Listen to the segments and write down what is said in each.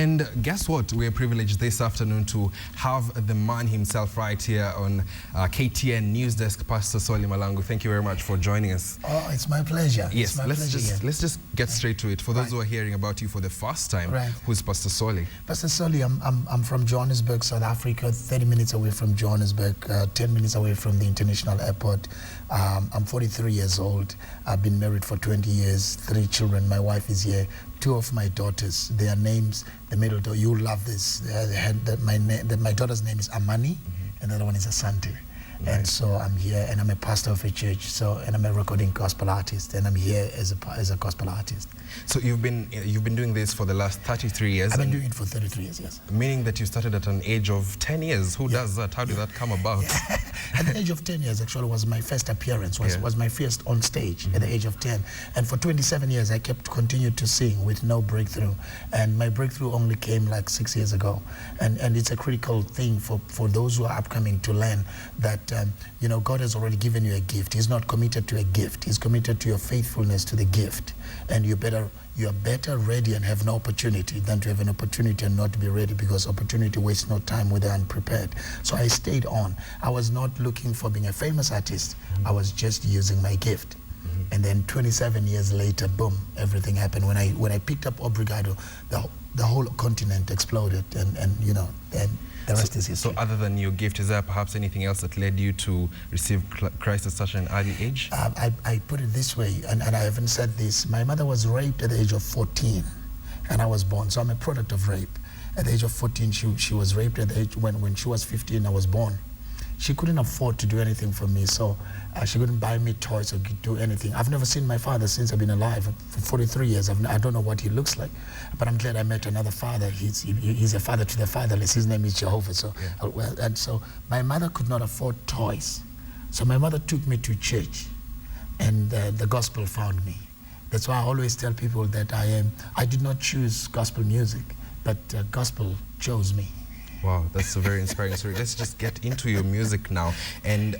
And guess what? We're privileged this afternoon to have the man himself right here on KTN News Desk, Pastor Solly Mahlangu. Thank you very much for joining us. Oh, it's my pleasure. Yes, let's just get straight to it. For those who are hearing about you for the first time, who's Pastor Solly? Pastor Solly, I'm from Johannesburg, South Africa, 30 minutes away from Johannesburg, 10 minutes away from the international airport. I'm 43 years old. I've been married for 20 years, 3 children. My wife is here. 2 of my daughters, their names, the middle daughter, you'll love this. My daughter's name is Amani, and the other one is Asante. Nice. And so I'm here, and I'm a pastor of a church. And I'm a recording gospel artist, and I'm here as a gospel artist. So you've been doing this for the last 33 years. I've been doing it for 33 years, yes. Meaning that you started at an age of 10 years. Who does that? How did that come about? At the age of 10 years, actually, was my first appearance. Was my first on stage at the age of 10. And for 27 years, I continued to sing with no breakthrough. And my breakthrough only came like 6 years ago. And it's a critical thing for those who are upcoming to learn that you know, God has already given you a gift. He's not committed to a gift. He's committed to your faithfulness to the gift. And you are better ready and have no opportunity than to have an opportunity and not be ready, because opportunity wastes no time with the unprepared. So I stayed on. I was not looking for being a famous artist. I was just using my gift. And then 27 years later, boom, everything happened. When I picked up Obrigado, the whole continent exploded, and you know, and the rest is history. So other than your gift, is there perhaps anything else that led you to receive Christ at such an early age? I put it this way, and I haven't said this. My mother was raped at the age of 14, and I was born. So I'm a product of rape. At the age of 14, she was raped. At the age when she was 15, I was born. She couldn't afford to do anything for me, so she couldn't buy me toys or do anything. I've never seen my father since I've been alive. For 43 years, I don't know what he looks like, but I'm glad I met another father. He's a father to the fatherless. His name is Jehovah. So, and so my mother could not afford toys. So my mother took me to church, and the gospel found me. That's why I always tell people that I did not choose gospel music, but gospel chose me. Wow, that's a very inspiring story. Let's just get into your music now. And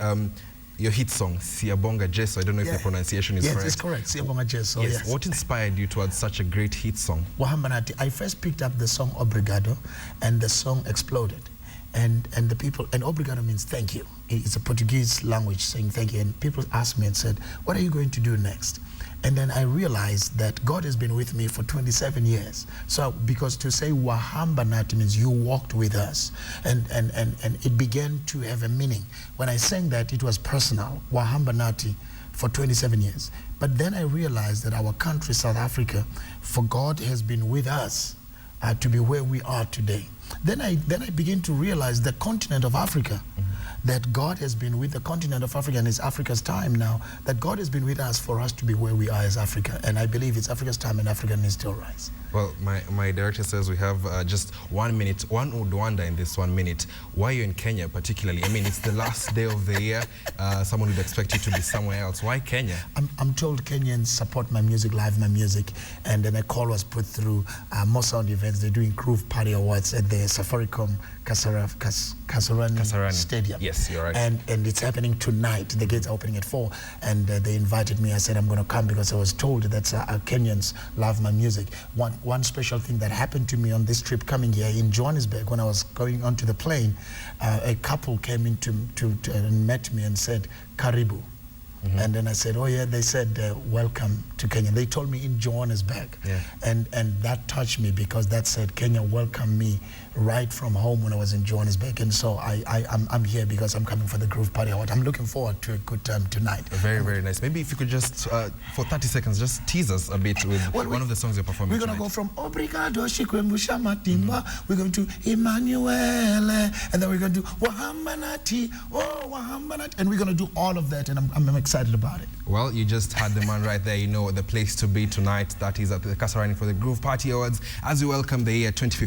your hit song, Siyabonga Jesu, I don't know if the pronunciation is correct. Yes, it's correct, Siyabonga Jesu, yes. What inspired you towards such a great hit song? Wahambanati, I first picked up the song Obrigado, and the song exploded. And the people, and Obrigado means thank you. It's a Portuguese language saying thank you. And people asked me and said, what are you going to do next? And then I realized that God has been with me for 27 years. So, because to say Wahambanati means you walked with us. And it began to have a meaning. When I sang that, it was personal, Wahambanati, for 27 years. But then I realized that our country, South Africa, for God has been with us to be where we are today. Then I began to realize the continent of Africa, that God has been with the continent of Africa, and it's Africa's time now, that God has been with us for us to be where we are as Africa. And I believe it's Africa's time, and Africa needs to rise. Well, my director says we have just 1 minute. One would wonder in this 1 minute, why you're in Kenya particularly? I mean, it's the last day of the year. Someone would expect you to be somewhere else. Why Kenya? I'm told Kenyans support my music, live my music, and then a call was put through More Sound Events. They're doing Groove Party Awards at the Safaricom Kasarani Stadium. Yes, you're right. And it's happening tonight. The gates are opening at 4, and they invited me. I said I'm going to come because I was told that Kenyans love my music. One special thing that happened to me on this trip coming here in Johannesburg, when I was going onto the plane, a couple came in and met me and said, Karibu. And then I said, oh yeah, they said, welcome to Kenya. They told me in Johannesburg. And that touched me, because that said, Kenya welcomed me right from home when I was in Johannesburg. And so I'm here because I'm coming for the Groove Party Award. I'm looking forward to a good time tonight. Very, very nice. Maybe if you could just, for 30 seconds, just tease us a bit with one of the songs you're performing We're going to go from Obrigado, Shikwembusha Matimba, we're going to Emmanuel, and then we're going to do Wahambanati, oh Wahambanati, and we're going to do all of that, and I'm excited about it. Well, you just had the man right there. You know the place to be tonight. That is at the Kasarani for the Groove Party Awards, as we welcome the year 2015.